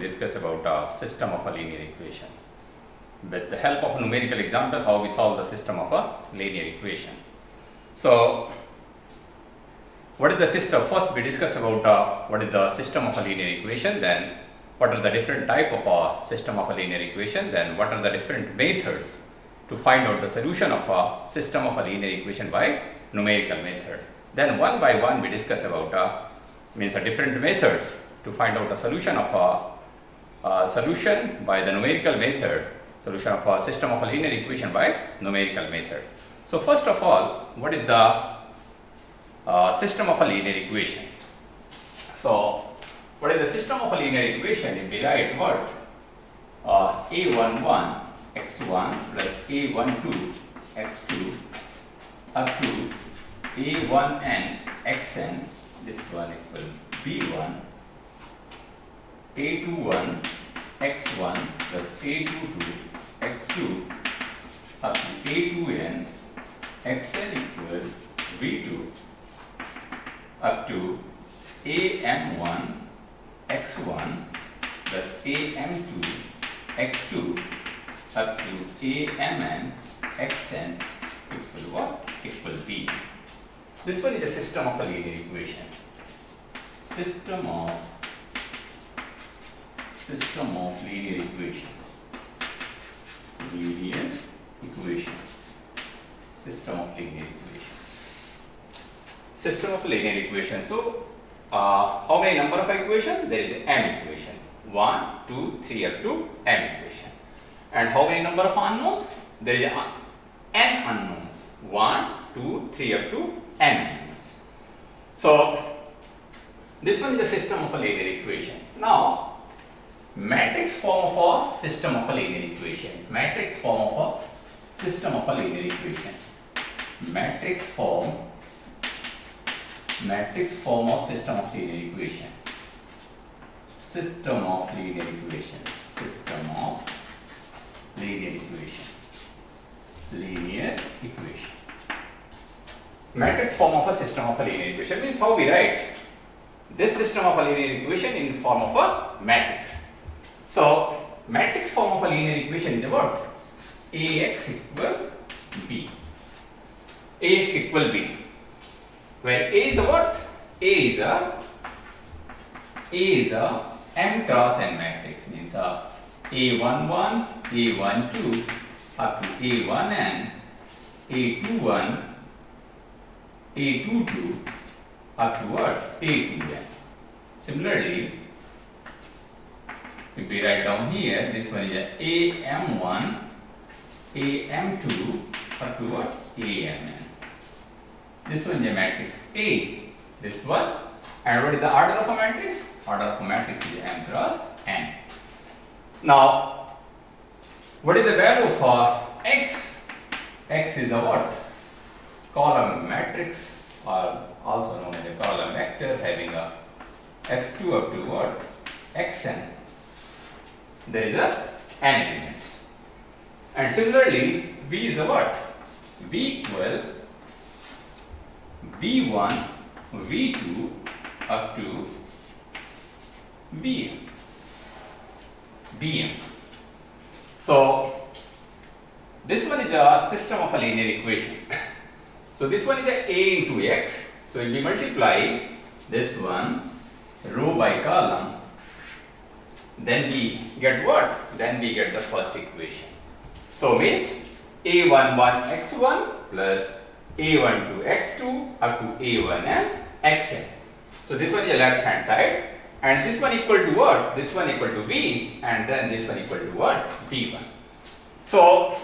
discuss about a system of a linear equation. With the help of a numerical example, how we solve the system of a linear equation. So, what is the system? First, we discuss about what is the system of a linear equation. Then, what are the different type of a system of a linear equation. Then, what are the different methods to find out the solution of a system of a linear equation by numerical method. Then, one by one, we discuss about different methods to find out the solution of a solution by the numerical method. Solution of a system of a linear equation by numerical method. So first of all, what is the system of a linear equation? So what is the system of a linear equation? If we write what a11 x1 plus a12 x2 up to a1n xn, this one equal b1, a21 x1 plus a22 x2 up to a2n xn equal v2 up to am1 x1 plus am2 x2 up to amn xn equal what? Equal b. This one is a system of a linear equation. System of linear equation. Linear equation. System of linear equation. System of linear equation. So, how many number of equation? There is m equation. 1, 2, 3 up to m equation. And how many number of unknowns? There is n unknowns. 1, 2, 3 up to n unknowns. So, this one is the system of a linear equation. Now, matrix form of a system of a linear equation. Matrix form of a system of a linear equation. Matrix form of system of linear equation. System of linear equation. System of linear equation. Linear equation. Matrix form of a system of a linear equation means how we write this system of a linear equation in form of a matrix. So, matrix form of a linear equation is what? Ax equal b. Ax equal b. Where A is a what? A is a m cross n matrix, means A11, A12 up to A1n, A21, A22 up to what? A2n. Similarly, if we write down here, this one is a am1, am2 up to what? Amn. This one is a matrix A. This one. And what is the order of a matrix? Order of a matrix is m cross n. Now, what is the value for x? X is a what? Column matrix, or also known as a column vector, having a x2 up to what? Xn. There is a n elements. And similarly, b is a what? B equal b1, v2 up to bm. So, this one is a system of a linear equation. So, this one is a into x. So, if we multiply this one row by column, then we get what? Then we get the first equation. So, means a11 x1 plus a12 x2 up to a1n xn. So, this one is the left hand side, and this one equal to what? This one equal to b, and then this one equal to what? b1. So,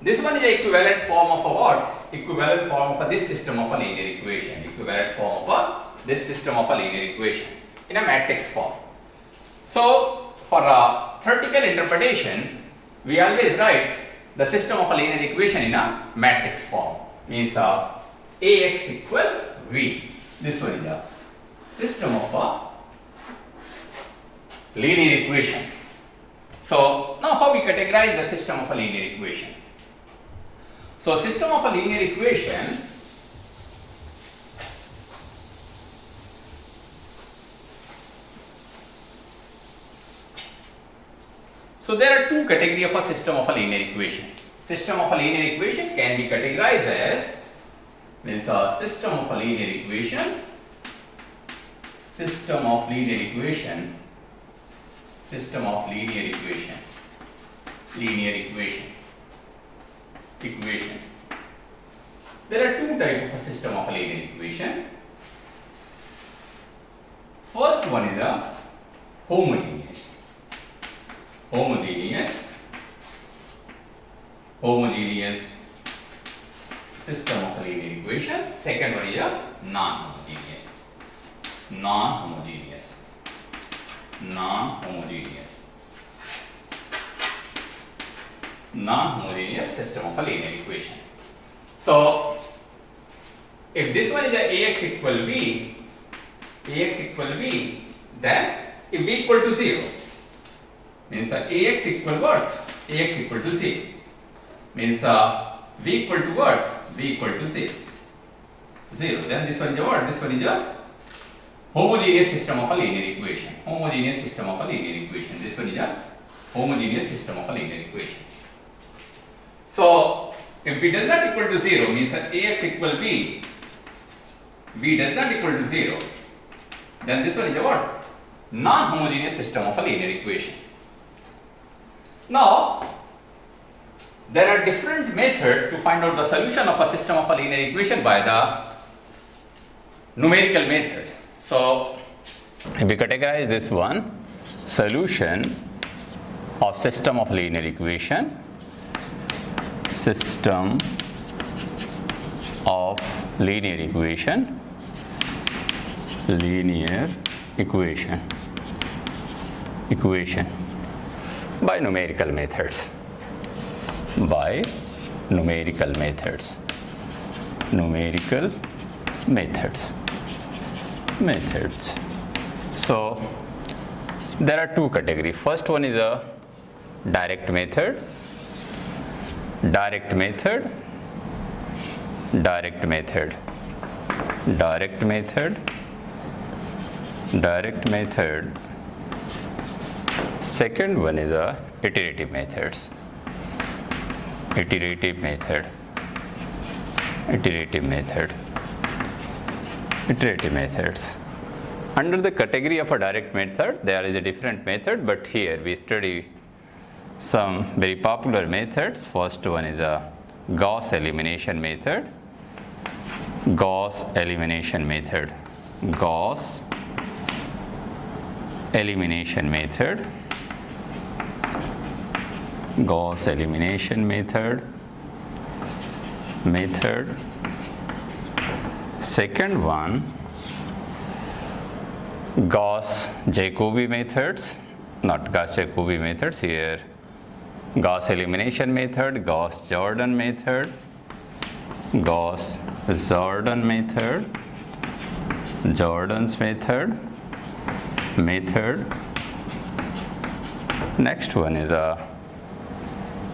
this one is the equivalent form of a what? Equivalent form of this system of a linear equation. Equivalent form of this system of a linear equation in a matrix form. So, for a theoretical interpretation, we always write the system of a linear equation in a matrix form. Means Ax equal V. This one is the system of a linear equation. So, now how we categorize the system of a linear equation? So, system of a linear equation So there are two categories of a system of a linear equation. System of a linear equation can be categorized as, means a system of a linear equation, system of linear equation, system of linear equation, linear equation, equation. There are two types of a system of a linear equation. First one is a homogeneous. Homogeneous system of a linear equation. Second one is a non-homogeneous. Non-homogeneous system of a linear equation. So, if this one is a ax equal b, then if b equal to 0, means ax equal what? Ax equal to 0. Means v equal to what? V equal to 0. Then this one is a what? This one is a homogeneous system of a linear equation. This one is a homogeneous system of a linear equation. So, if b does not equal to 0, means that ax equal b, b does not equal to 0, then this one is a what? Non-homogeneous system of a linear equation. Now, there are different methods to find out the solution of a system of a linear equation by the numerical method. So, if we categorize this one, solution of system of linear equation, system of linear equation, equation by numerical methods. So there are two categories. First one is a direct method, Second one is a iterative methods. Iterative methods. Under the category of a direct method, there is a different method, but here we study some very popular methods. First one is a Gauss elimination method. Gauss elimination method. Second one, Gauss-Jacobi methods, not Gauss-Jacobi methods here. Gauss elimination method, Gauss-Jordan method, Jordan's method. Next one is a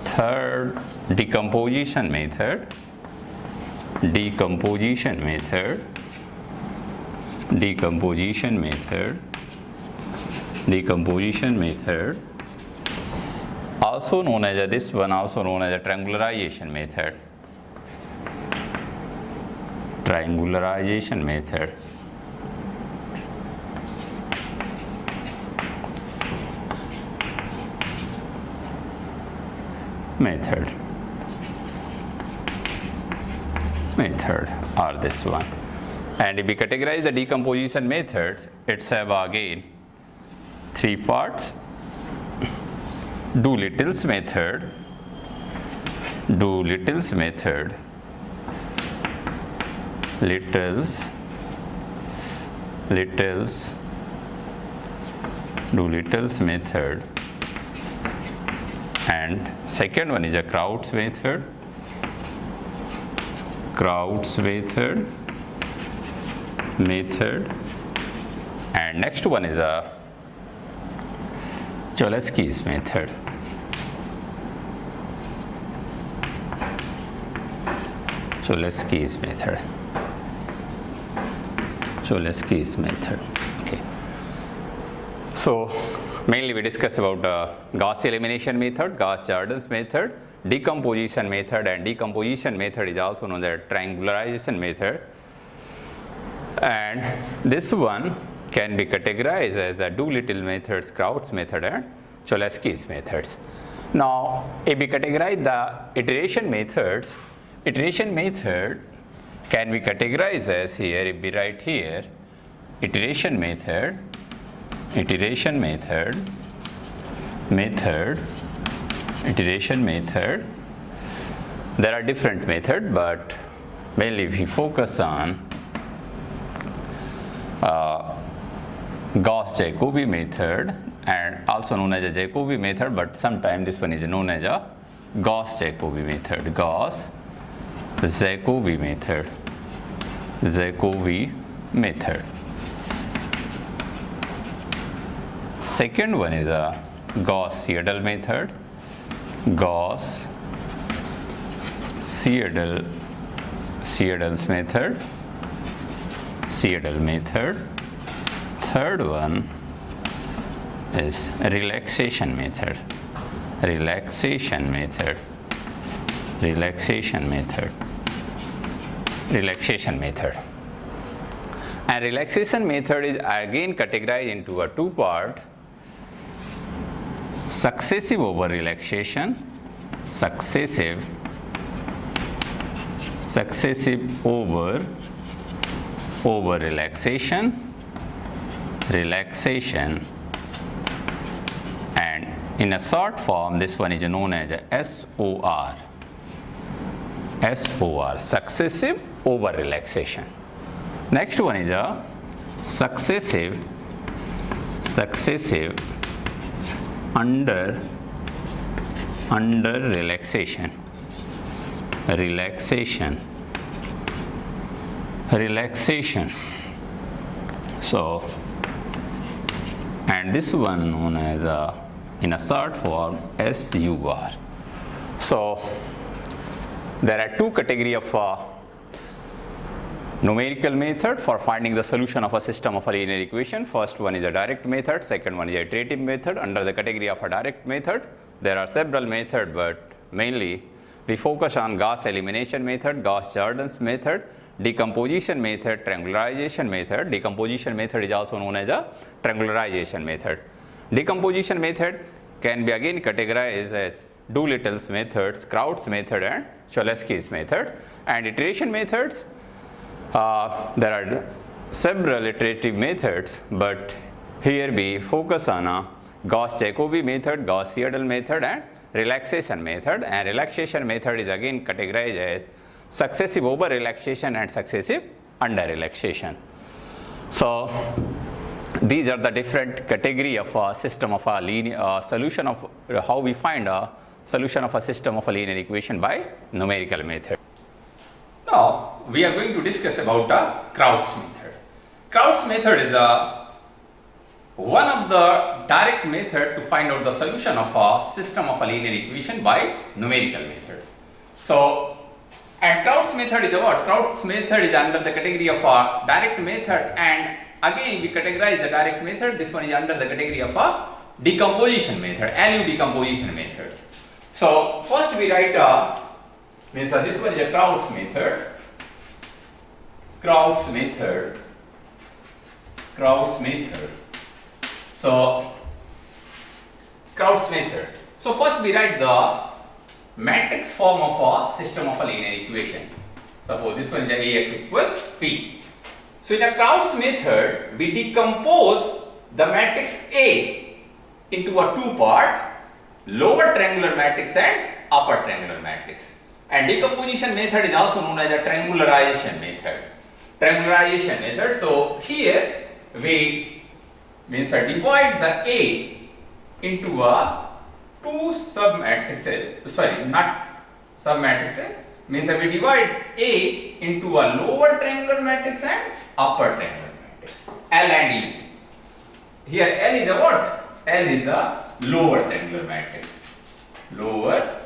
third decomposition method. Also known as this one, also known as a triangularization method. Method are this one. And if we categorize the decomposition methods, it's have again three parts. Doolittle's method, Doolittle's method, and second one is a Crouts method, and next one is a Cholesky's method. Okay. So Mainly we discuss about Gauss elimination method, Gauss-Jordan's method, decomposition method, and decomposition method is also known as triangularization method. And this one can be categorized as the Doolittle methods, Crouts method, and Cholesky's methods. Now, if we categorize the iteration methods, iteration method can be categorized as here, if we write here, iteration method, iteration method, iteration method. There are different methods, but mainly if we focus on Gauss-Jacobi method, and also known as a Jacobi method, but sometimes this one is known as a Gauss-Jacobi method. Gauss-Jacobi method. Jacobi method. Second one is a Gauss-Seidel method. Gauss-Seidel's method. Seidel method. Third one is relaxation method. Relaxation method. And relaxation method is again categorized into a two-part: successive over relaxation, successive over relaxation, and in a short form this one is known as a SOR, successive over relaxation. Next one is a successive under relaxation. So, and this one known as in a short form SUR. So there are two categories of numerical method for finding the solution of a system of a linear equation. First one is a direct method, second one is a iterative method. Under the category of a direct method, there are several methods, but mainly we focus on Gauss elimination method, Gauss-Jordan's method, decomposition method, triangularization method. Decomposition method is also known as a triangularization method. Decomposition method can be again categorized as Doolittle's methods, Crouts method, and Cholesky's methods. And iteration methods, there are several iterative methods, but here we focus on a Gauss-Jacobi method, Gauss-Seidel method, and relaxation method. And relaxation method is again categorized as successive over relaxation and successive under relaxation. So these are the different category of a system of a linear solution of how we find a solution of a system of a linear equation by numerical method. Now we are going to discuss about the Crouts method. Crouts method is one of the direct method to find out the solution of a system of a linear equation by numerical methods. So, and Crouts method is what? Crouts method is under the category of a direct method, and again we categorize the direct method. This one is under the category of a decomposition method, LU decomposition methods. So first we write means this one is a Crouts method. So Crouts method. So first we write the matrix form of a system of a linear equation. Suppose this one is AX equal P. So in a Crouts method, we decompose the matrix A into a two-part, lower triangular matrix and upper triangular matrix. And decomposition method is also known as a triangularization method. So here we divide the A into a two submatrices. Sorry, not submatrices. Means we divide A into a lower triangular matrix and upper triangular matrix, L and E. Here L is a what? L is a lower triangular matrix. Lower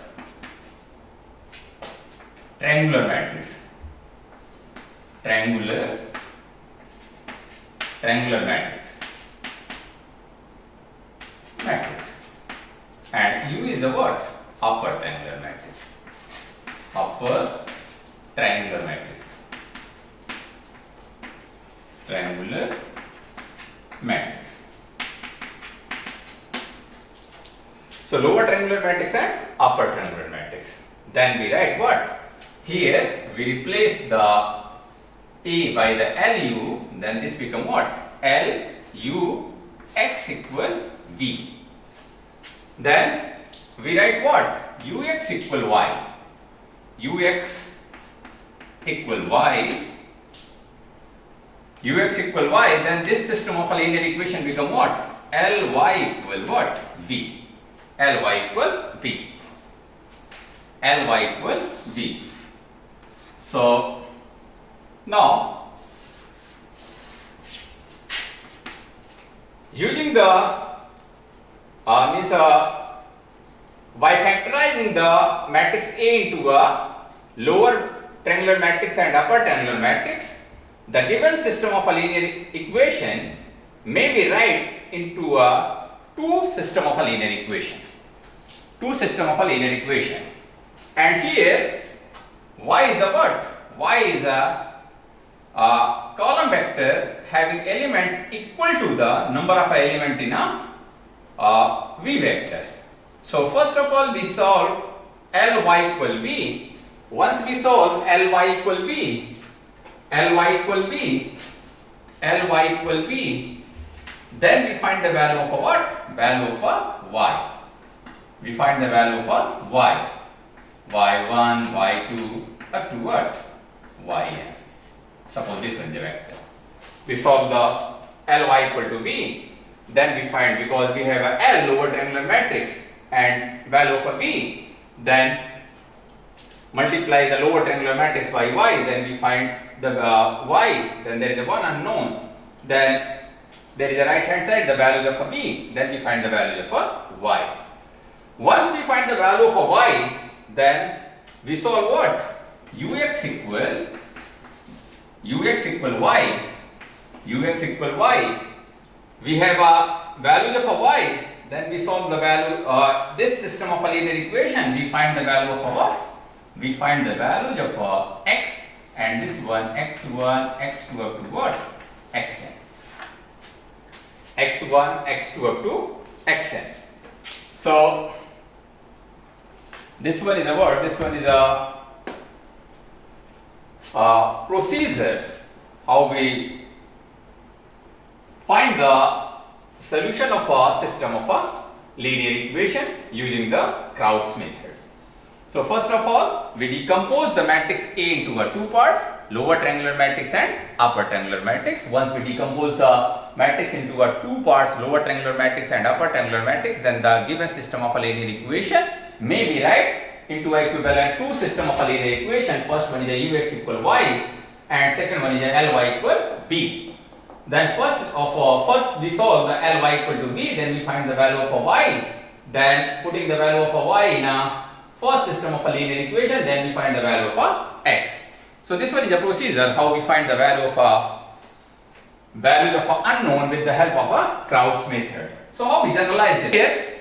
triangular matrix. Triangular matrix. and U is the what? Upper triangular matrix. Upper triangular matrix. Triangular matrix. So lower triangular matrix and upper triangular matrix. Then we write what? Here we replace the A by the LU, then this become what? LU x equal V. Then we write what? Ux equal Y. Ux equal Y. Ux equal Y, then this system of a linear equation become what? Ly equal what? V. Ly equal V. Ly equal V. So now using the by factorizing the matrix A into a lower triangular matrix and upper triangular matrix, the given system of a linear equation may be write into a two system of a linear equation. Two system of a linear equation. And here y is a what? Y is a column vector having element equal to the number of element in a V vector. So first of all we solve Ly equal V. Once we solve Ly equal V, Ly equal V, Ly equal V, then we find the value of a what? Value of a Y. We find the value of a Y. Y1, Y2 up to what? Yn. Suppose this one is the vector. We solve the Ly equal to V, then we find, because we have a L lower triangular matrix and value of a V, then multiply the lower triangular matrix by Y, then we find the Y, then there is a one unknowns, then there is a right hand side the value of a V, then we find the value of a Y. Once we find the value of a Y, then we solve what? Ux equal Y. Ux equal Y. We have a value of a Y, then we solve the value, this system of a linear equation, we find the value of a what? We find the value of a x, and this one x1, x2 up to what? Xn. x1, x2 up to Xn. So this one is a what? This one is a procedure how we find the solution of a system of a linear equation using the Crouts methods. So first of all, we decompose the matrix A into a two parts, lower triangular matrix and upper triangular matrix. Once we decompose the matrix into a two parts, lower triangular matrix and upper triangular matrix, then the given system of a linear equation may be write into a equivalent two system of a linear equation. First one is a Ux equal Y and second one is a Ly equal B. Then first we solve the Ly equal to B, then we find the value of a Y, then putting the value of a Y in a first system of a linear equation, then we find the value of a X. So this one is a procedure how we find the value of a unknown with the help of a Crouts method. So how we generalize this? Here,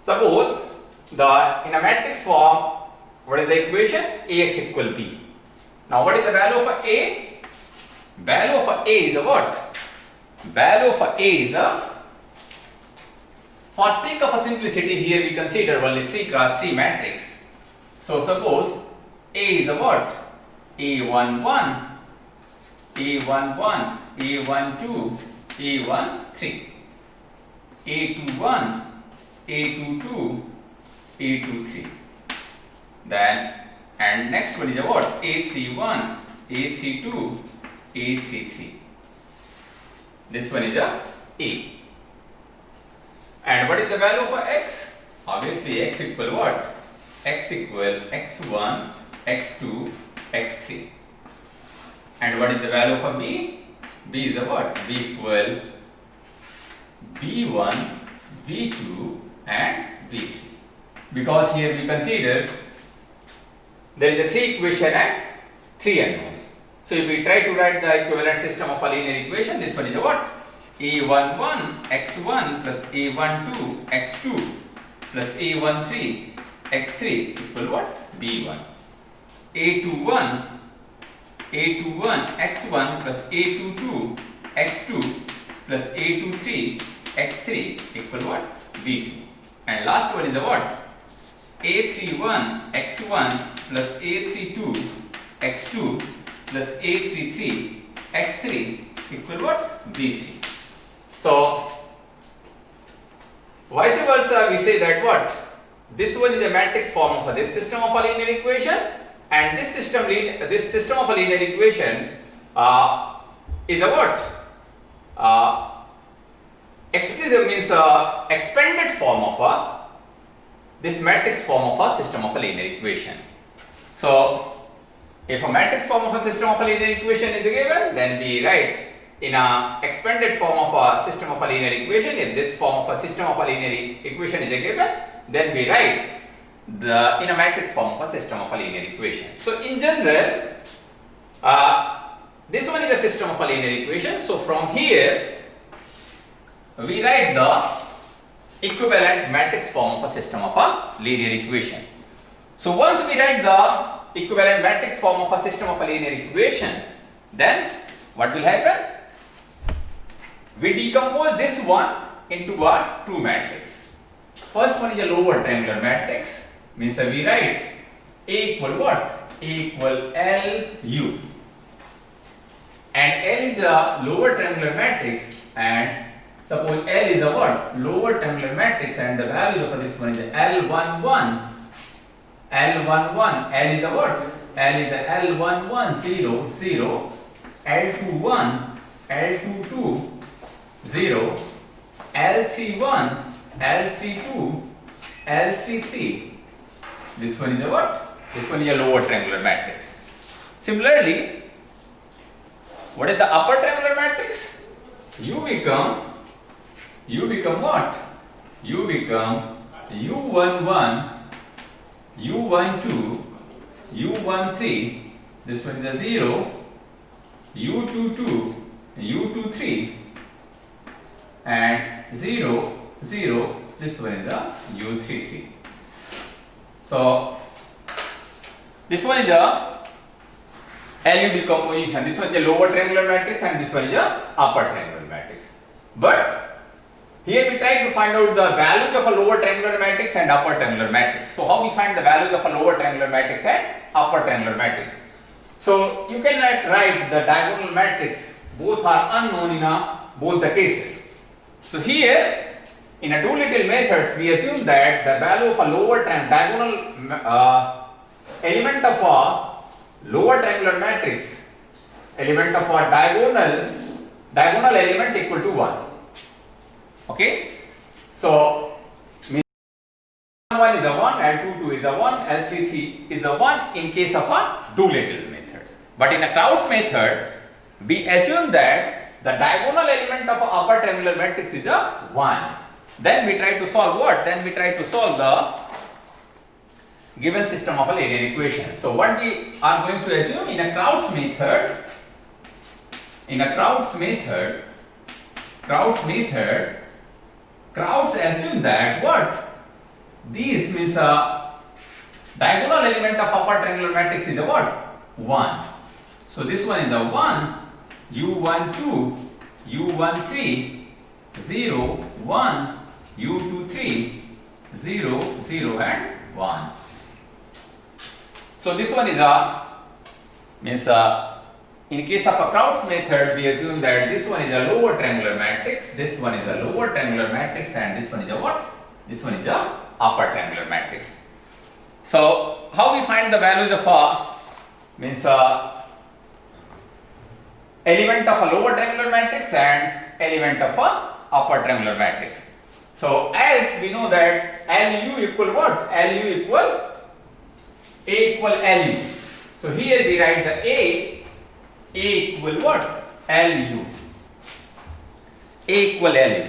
suppose in a matrix form, what is the equation? Ax equal b. Now what is the value of a? Value of a is a what? Value of a is a, for sake of a simplicity here we consider only 3 cross 3 matrix. So suppose A is a what? A11, A11, A12, A13, A21, A22, A23. Then and next one is a what? A31, A32, A33. This one is a A. And what is the value for x? Obviously x equal what? X equal x1, x2, x3. And what is the value for b? B is a what? B equal b1, b2 and b3. Because here we consider there is a 3 equation and 3 unknowns. So if we try to write the equivalent system of a linear equation, this one is a what? A11 x1 plus A12 x2 plus A13 x3 equal what? B1. A21 x1 plus A22 x2 plus A23 x3 equal what? B2. And last one is the what? A31 x1 plus A32 x2 plus A33 x3 equal what? B3. So vice versa, we say that what? This one is a matrix form of this system of a linear equation, and this system of a linear equation is a what? Explicit means expanded form of this matrix form of a system of a linear equation. So if a matrix form of a system of a linear equation is given, then we write in a expanded form of a system of a linear equation. If this form of a system of a linear equation is given, then we write in a matrix form of a system of a linear equation. So in general, this one is a system of a linear equation. So from here, we write the equivalent matrix form of a system of a linear equation. So once we write the equivalent matrix form of a system of a linear equation, then what will happen? We decompose this one into a two matrix. First one is a lower triangular matrix, means we write A equal what? A equal LU. And L is a lower triangular matrix, and suppose L is a what? Lower triangular matrix, and the value of this one is L11. L11. L is a what? L is a L11 0 0. L21. L22 0. L31. L32. L33. This one is a what? This one is a lower triangular matrix. Similarly, what is the upper triangular matrix? You become what? You become U11, U12, U13. This one is a 0, U22, U23, and 0, 0. This one is a U33. So this one is a LU decomposition. This one is a lower triangular matrix, and this one is a upper triangular matrix. But here we try to find out the values of a lower triangular matrix and upper triangular matrix. So how we find the values of a lower triangular matrix and upper triangular matrix? So you cannot write the diagonal matrix. Both are unknown in both the cases. So here in a Doolittle methods, we assume that the value of a lower diagonal element of a lower triangular matrix, element of a diagonal element equal to 1. Okay, so L1 is a 1, L22 is a 1, L33 is a 1 in case of a Doolittle methods. But in a Crouts method, we assume that the diagonal element of a upper triangular matrix is a 1. Then we try to solve what? Then we try to solve the given system of a linear equation. So what we are going to assume in a Crouts method, Crouts assume that what? This means a diagonal element of upper triangular matrix is a what? 1. So this one is a 1, U12, U13, 0, 1, U23, 0, 0 and 1. So this one is a means in case of a Crouts method, we assume that this one is a lower triangular matrix, this one is a lower triangular matrix, and this one is a what? This one is a upper triangular matrix. So how we find the values of a means element of a lower triangular matrix and element of a upper triangular matrix. So as we know that LU equal what? LU equal A equal LU. So here we write the A equal what? LU. A equal LU.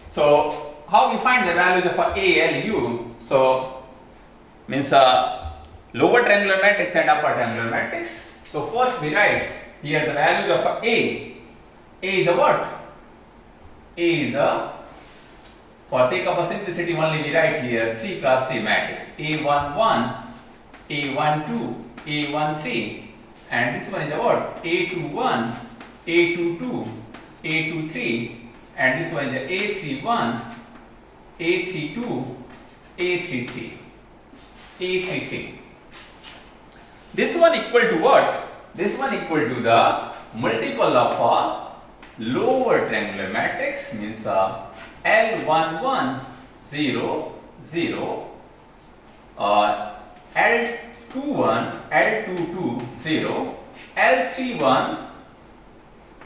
So how we find the values of A, LU? So means lower triangular matrix and upper triangular matrix. So first we write here the values of A. A is a what? A is a For sake of a simplicity only we write here 3 cross 3 matrix A11, A12, A13, and this one is a what? A21, A22, A23, and this one is a A31, A32, A33, A33. This one equal to what? This one equal to the multiple of a lower triangular matrix, means L11, 0, 0, L21, L22, 0, L31,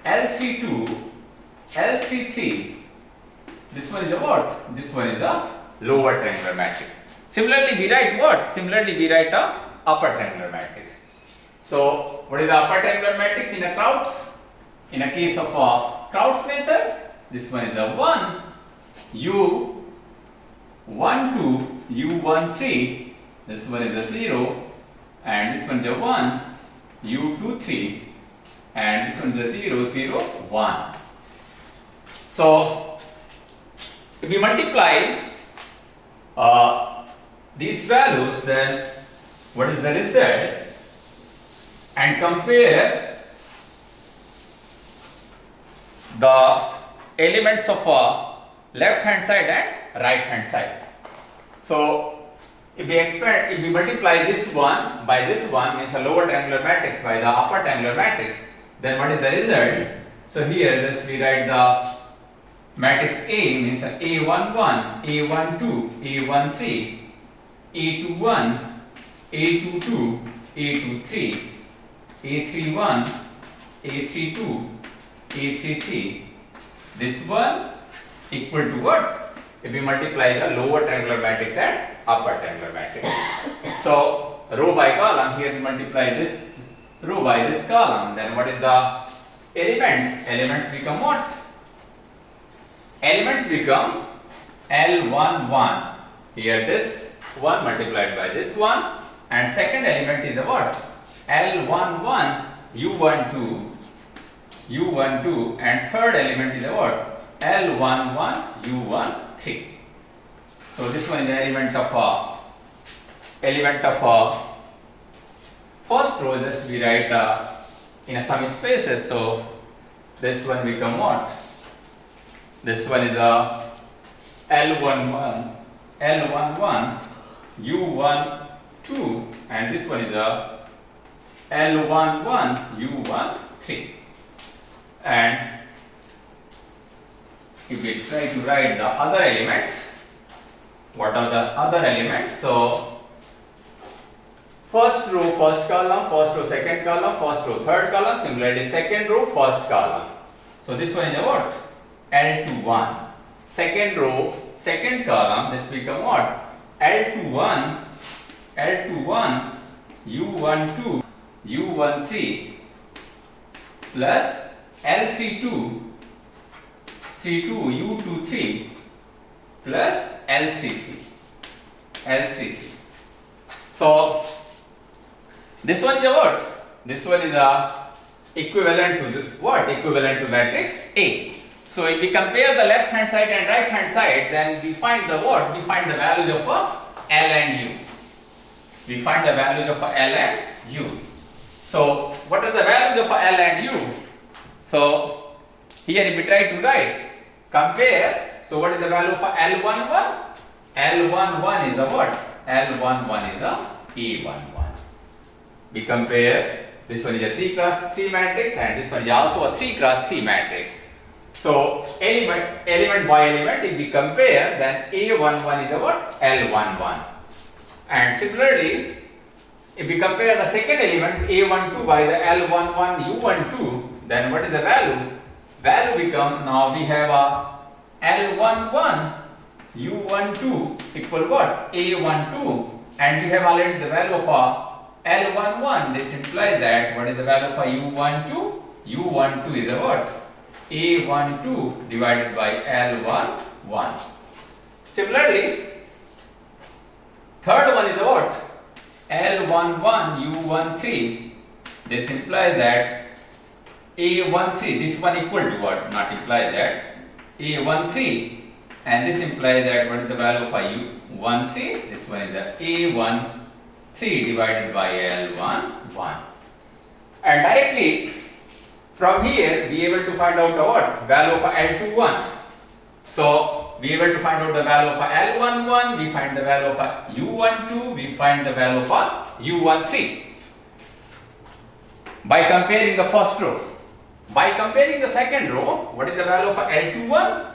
L32, L33. This one is a what? This one is a lower triangular matrix. Similarly, we write what? Similarly, we write a upper triangular matrix. So, what is the upper triangular matrix in a Crouts? In a case of a Crouts method, this one is a 1, U12, U13, this one is a 0, and this one is a 1, U23, and this one is a 0, 0, 1. So, if we multiply these values, then what is the result? And compare the elements of left hand side and right hand side. So, if we multiply this one by this one, means a lower triangular matrix by the upper triangular matrix, then what is the result? So, here just we write the matrix A, means A11, A12, A13, A21, A22, A23, A31, A32, A33. This one equal to what? If we multiply the lower triangular matrix and upper triangular matrix. So, row by column, here we multiply this row by this column, then what is the elements? Elements become what? Elements become L11. Here this one multiplied by this one, and second element is a what? L11, U12, U12, and third element is a what? L11, U13. So this one is the element of first row. Just we write in a some spaces. So this one become what? This one is a L11, L11, U12, and this one is a L11, U13. And if we try to write the other elements, what are the other elements? So, first row, first column, first row, second column, first row, third column, similarly second row, first column. So, this one is a what? L21. Second row, second column, this become what? L21, L21, U12, U13 plus L32, 32, U23 plus L33, L33. So, this one is a what? This one is a equivalent to this, what? Equivalent to matrix A. So, if we compare the left hand side and right hand side, then we find the what? We find the values of L and U. We find the values of L and U. So, what are the values of L and U? So, here if we try to write, compare, so what is the value of L11? L11 is a what? L11 is a A11. We compare, this one is a 3 cross 3 matrix and this one is also a 3 cross 3 matrix. So, element by element, if we compare, then A11 is a what? L11. And similarly, if we compare the second element A12 by the L11 U12, then what is the value? Value become, now we have a L11 U12 equal what? A12, and we have already the value of L11. This implies that what is the value for U12? U12 is a what? A12 divided by L11. Similarly, third one is a what? L11 U13. This implies that A13, this one equal to what? Not implies that A13 and this implies that what is the value of U13? This one is the A13 divided by L11. And directly from here we able to find out what? Value of L21. So we able to find out the value of L11, we find the value of U12, we find the value of U13 by comparing the first row. By comparing the second row, what is the value of L21?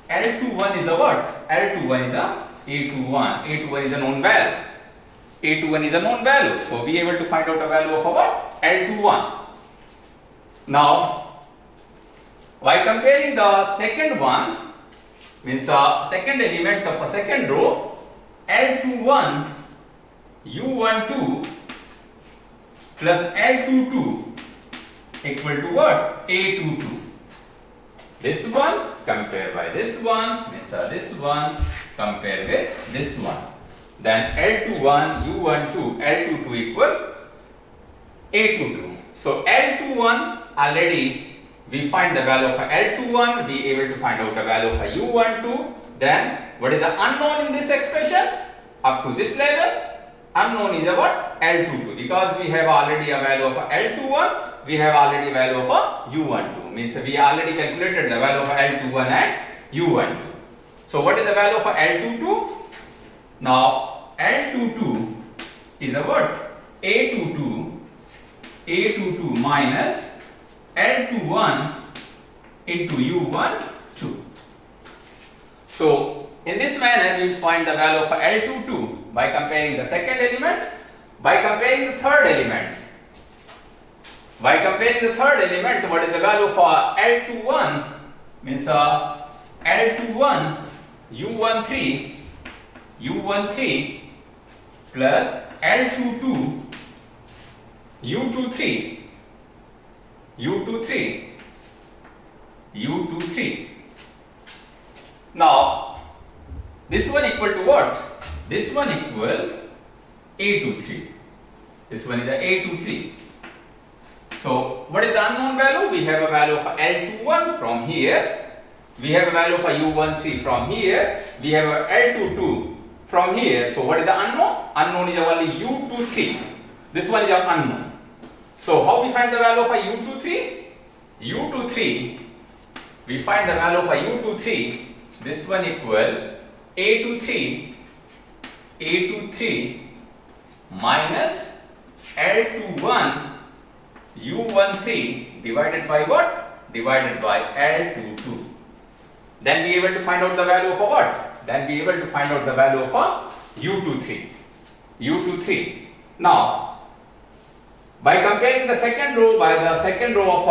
L21 is a what? L21 is a A21. A21 is a known value. A21 is a known value. So we able to find out the value of what? L21. Now, by comparing the second one, means second element of a second row, L21, U12 plus L22 equal to what? A22. This one compare by this one, means this one compare with this one. Then L21, U12, L22 equal A22. So L21 already we find the value of L21, we able to find out the value of U12. Then what is the unknown in this expression? Up to this level, unknown is what? L22, because we have already a value of L21. We have already value of U12, means we already calculated the value of L21 and U12. So what is the value of L22? Now L22 is a what? A22 minus L21 into U12. So in this manner we find the value of L22 by comparing the second element, by comparing the third element. By comparing the third element, what is the value for L21? Means L21 U13 plus L22 U23. Now this one equal to what? This one equal A23. This one is a A23. So what is the unknown value? We have a value of L21 from here. We have a value of U13 from here. We have a L22 from here. So what is the unknown? Unknown is only U23. This one is unknown. So how we find the value of U23? U23, we find the value of U23. This one equal A23 minus L21 U13 divided by what? Divided by L22. Then we able to find out the value of what? Then we able to find out the value of U23. Now, by comparing the second row by the second row of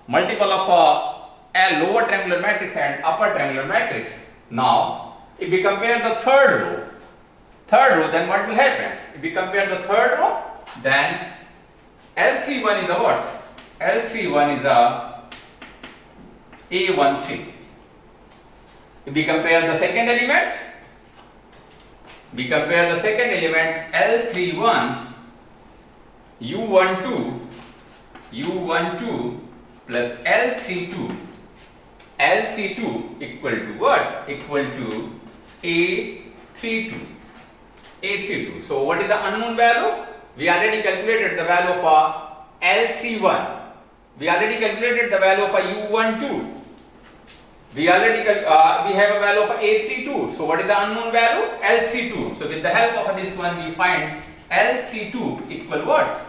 multiple of a lower triangular matrix and upper triangular matrix. Now, if we compare the third row, then what will happen? If we compare the third row, then L31 is a what? L31 is a A13. If we compare the second element, L31 U12 plus L32 equal to what? Equal to A32. So what is the unknown value? We already calculated the value of L31. We already calculated the value of U12. We have a value of A32. So what is the unknown value? L32. So with the help of this one we find L32 equal what?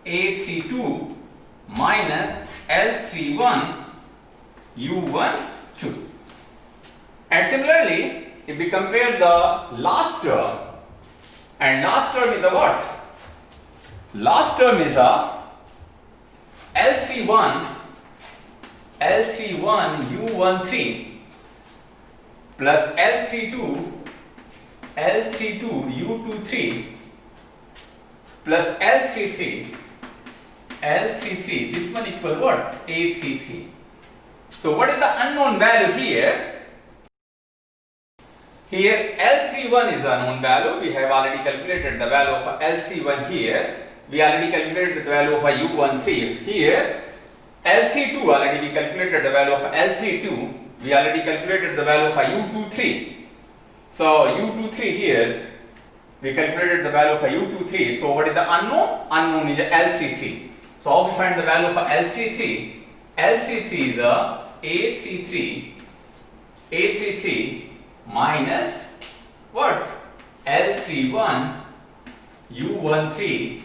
A32 minus L31 U12. And similarly, if we compare the last term, and last term is a what? Last term is a L31 U13 plus L32 U23 plus L33. This one equal what? A33. So what is the unknown value here? Here L31 is a known value. We have already calculated the value of L31 here. We already calculated the value of U13 here. L32 already we calculated the value of L32 we already calculated the value for U23. So U23 here, we calculated the value for U23. So what is the unknown? Unknown is L33. So how we find the value for L33? L33 is A33 minus what? L31 U13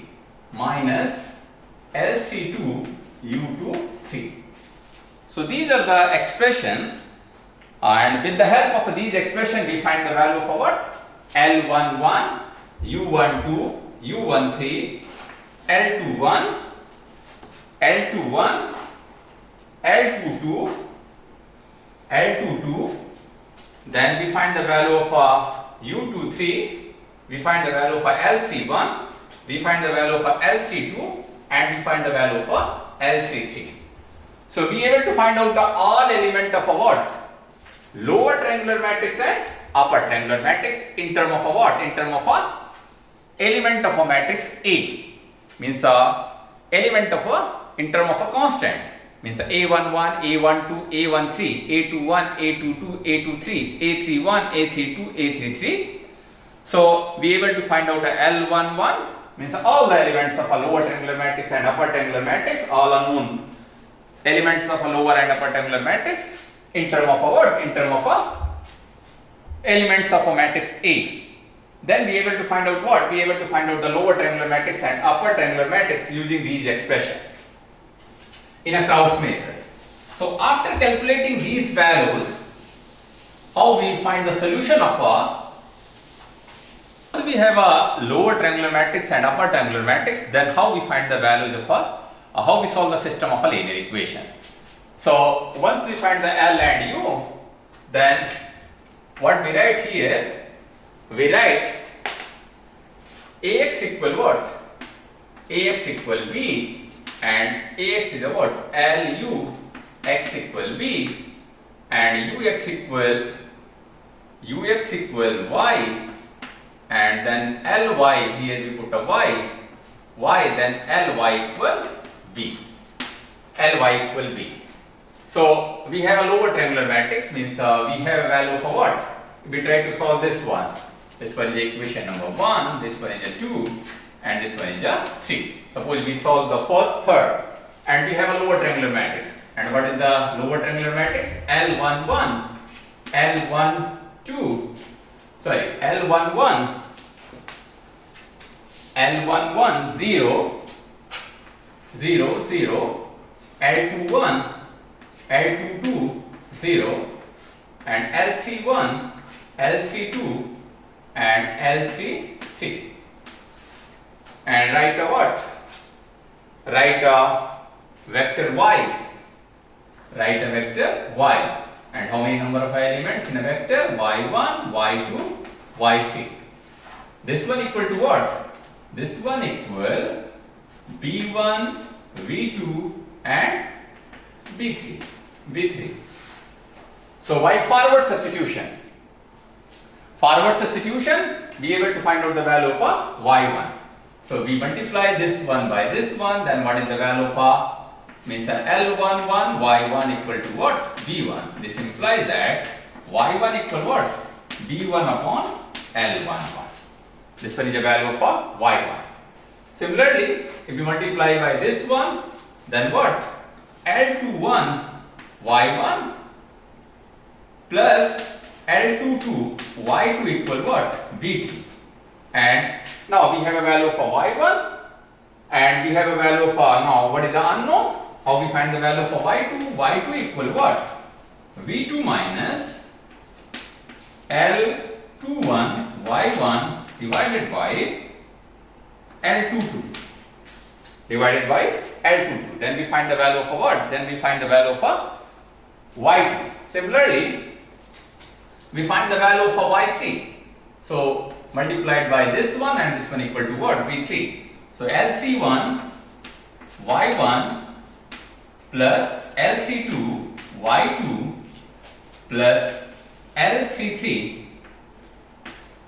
minus L32 U23. So these are the expression, and with the help of these expression we find the value for what? L11 U12 U13 L21 L21 L22 L22. Then we find the value of U23, we find the value for L31, we find the value for L32, and we find the value for L33. So we are able to find out the all element of a what? Lower triangular matrix and upper triangular matrix in term of a what? In term of a element of a matrix A. Means element of a in term of a constant. Means A11, A12, A13, A21, A22, A23, A31, A32, A33. So we are able to find out a L11, means all the elements of a lower triangular matrix and upper triangular matrix, all unknown elements of a lower and upper triangular matrix in term of a what? In term of a elements of a matrix A. Then we are able to find out what? We are able to find out the lower triangular matrix and upper triangular matrix using these expressions in a Crouts method. So after calculating these values, how we find the solution of a, so we have a lower triangular matrix and upper triangular matrix, then how we find the values of a, how we solve the system of a linear equation. So once we find the L and U, then what we write here, we write Ax equal what? Ax equal B, and Ax is a what? Lu x equal B, and Ux equal Y, and then Ly, here we put a Y, then Ly equal B. Ly equal B. So we have a lower triangular matrix, means we have a value for what? We try to solve this one. This one is equation number 1, this one is a 2, and this one is a 3. Suppose we solve the first, third, and we have a lower triangular matrix. And what is the lower triangular matrix? L11, L12, sorry, L11, 0, 0, 0, L21, L22, 0, and L31, L32, and L33. And write a what? Write a vector y. Write a vector y. And how many number of elements in a vector? y1, y2, y3. This one equal to what? This one equal b1, v2, and b3. So by forward substitution, be able to find out the value of y1. So we multiply this one by this one, then what is the value of means L11, y1 equal to what? b1. This implies that y1 equal what? b1 upon L11. This one is the value of y1. Similarly, if we multiply by this one, then what? L21, y1 plus L22, y2 equal what? b2. And now we have a value for y1, and we have a value for, now what is the unknown? How we find the value for y2? y2 equal what? v2 minus L21 y1 divided by L22 divided by L22. Then we find the value for what? Then we find the value for y2. Similarly, we find the value for y3. So multiplied by this one and this one equal to what? v3. So L31 y1 plus L32 y2 plus L33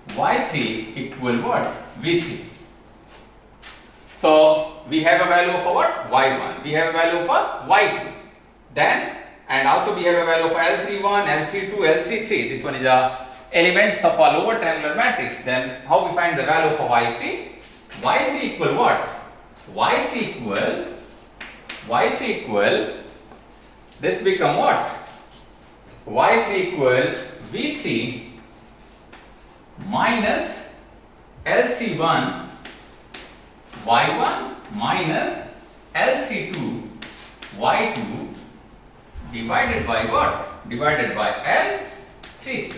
y3 equal what? v3. So we have a value for what? y1. We have a value for y2. Then and also we have a value of L31, L32, L33. This one is a elements of a lower triangular matrix. Then how we find the value for Y3? Y3 equal what? Y3 equal, this become what? Y3 equal V3 minus L31 Y1 minus L32 Y2 divided by what? Divided by L33.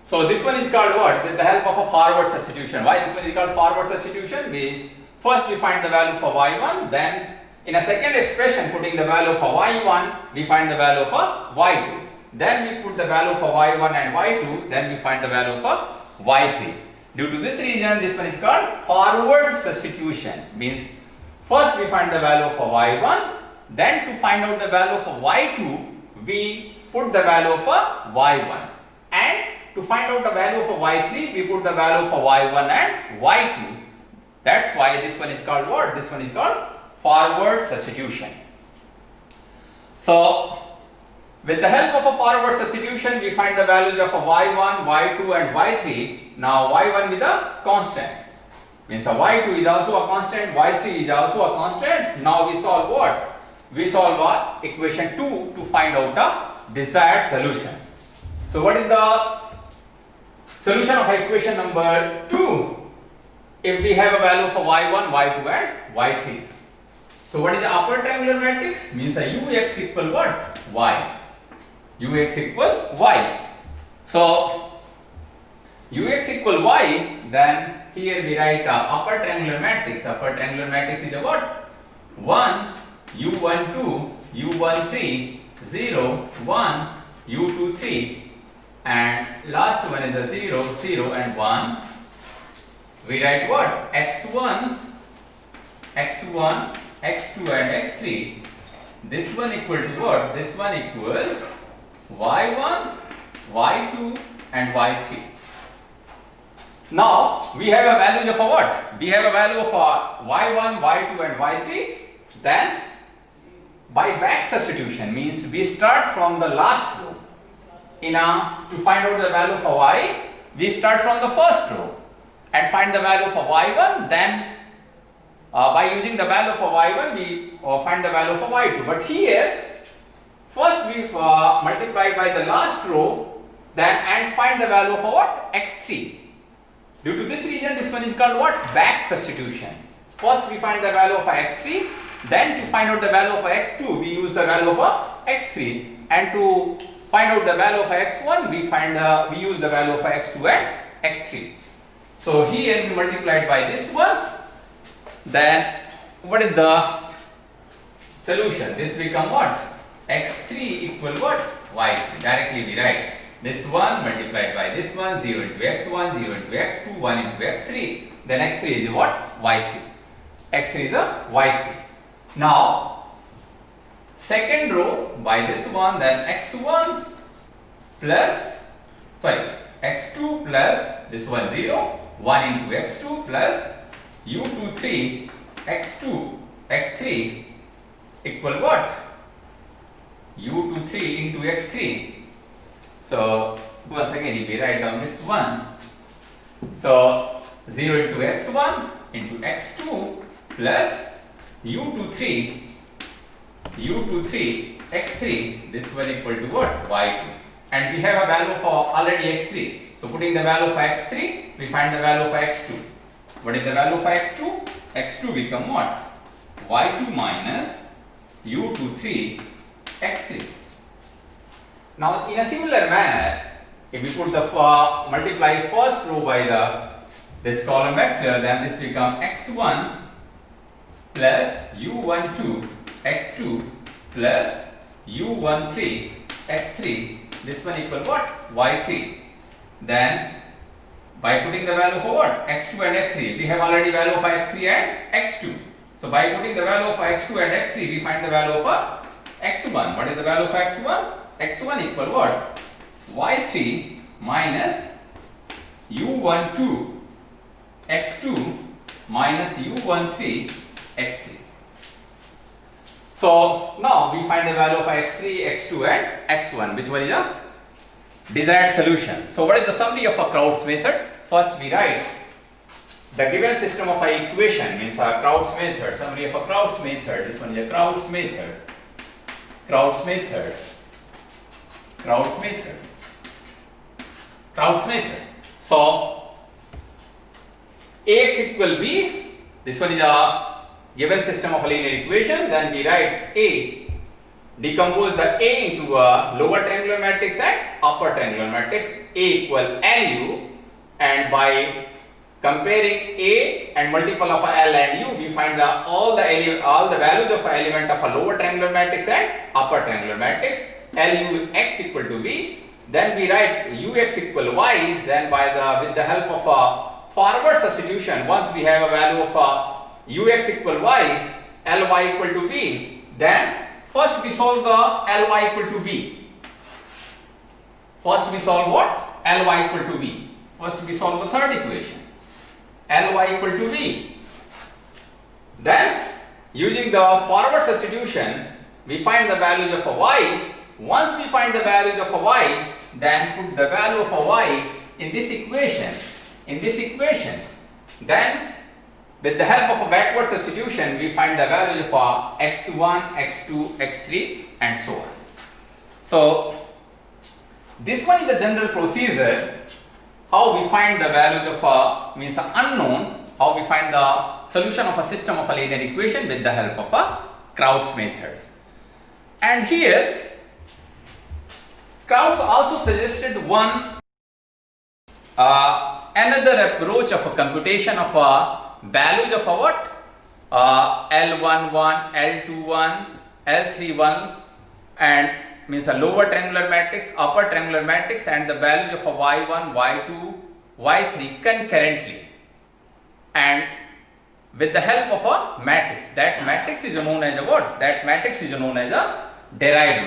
So this one is called what? With the help of a forward substitution. Why this one is called forward substitution? Means first we find the value for Y1, then in a second expression putting the value for Y1, we find the value for Y2. Then we put the value for Y1 and Y2, then we find the value for Y3. Due to this reason, this one is called forward substitution. Means first we find the value for Y1, then to find out the value for Y2, we put the value for Y1. And to find out the value for Y3, we put the value for Y1 and Y2. That's why this one is called what? This one is called forward substitution. So, with the help of a forward substitution, we find the values of a Y1, Y2 and Y3. Now, Y1 is a constant. Means a Y2 is also a constant, Y3 is also a constant. Now, we solve what? We solve equation 2 to find out the desired solution. So, what is the solution of equation number 2? If we have a value for Y1, Y2 and Y3. So what is the upper triangular matrix? Means a Ux equal what? Y. Ux equal Y. So Ux equal Y, then here we write upper triangular matrix. Upper triangular matrix is a what? 1, U12, U13, 0, 1, U23, and last one is a 0, 0 and 1. We write what? X1, X1, X2 and X3. This one equal to what? This one equal Y1, Y2 and Y3. Now we have a value of a what? We have a value of a Y1, Y2 and Y3. Then by back substitution, means we start from the last row. To find out the value for Y, we start from the first row and find the value for Y1. Then by using the value for Y1, we find the value for Y2. But here, first we multiply by the last row, then and find the value for what? X3. Due to this reason, this one is called what? Back substitution. First we find the value of X3, then to find out the value of X2, we use the value of X3, and to find out the value of X1, we use the value of X2 and X3. So here we multiplied by this one. Then what is the solution? This become what? X3 equal what? Y3. Directly we write this one multiplied by this one, 0 into X1, 0 into X2, 1 into X3. Then X3 is what? Y3. X3 is a Y3. Now, second row by this one, then X1 plus, X2 plus this one 0, 1 into X2 plus U23 X2 X3 equal what? U23 into X3. So once again if we write down this one, so 0 into X1 into X2 plus U23 X3, this one equal to what? Y2. And we have a value for already X3. So putting the value for X3, we find the value for X2. What is the value for X2? X2 become what? Y2 minus U23 X3. Now in a similar manner, if we put the multiply first row by this column vector, then this become X1 plus U12 X2 plus U13 X3. This one equal what? Y3. Then by putting the value for what? X2 and X3. We have already value for X3 and X2. So by putting the value for X2 and X3, we find the value for X1. What is the value for X1? X1 equal what? Y3 minus U12 X2 minus U13 X3. So So now we find the value of x3, x2 and x1. Which one is the desired solution? So what is the summary of a Crouts method? First we write the given system of a equation, means a Crouts method, summary of a Crouts method. This one is a Crouts method. Crouts method. Crouts method. Crouts method. So Ax equal b. This one is a given system of a linear equation. Then we write A. Decompose the A into a lower triangular matrix and upper triangular matrix. A equal Lu, and by comparing A and multiple of L and U, we find all the values of an element of a lower triangular matrix and upper triangular matrix. Lu x equal to v. Then we write ux equal y. Then with the help of a forward substitution, once we have a value of ux equal y, ly equal to v, then first we solve the ly equal to v. First we solve what? Ly equal to v. First we solve the third equation. Ly equal to v. Then using the forward substitution, we find the values of a y. Once we find the values of a y, then put the value of a y in this equation. Then with the help of a backward substitution, we find the value of x1, x2, x3 and so on. So this one is a general procedure how we find the values of means unknown, how we find the solution of a system of a linear equation with the help of a Crouts methods. And here Crouts also suggested another approach of a computation of values of a what? L11, L21, L31, and means a lower triangular matrix, upper triangular matrix, and the values of a y1, y2, y3 concurrently, and with the help of a matrix. That matrix is known as a what? That matrix is known as a derived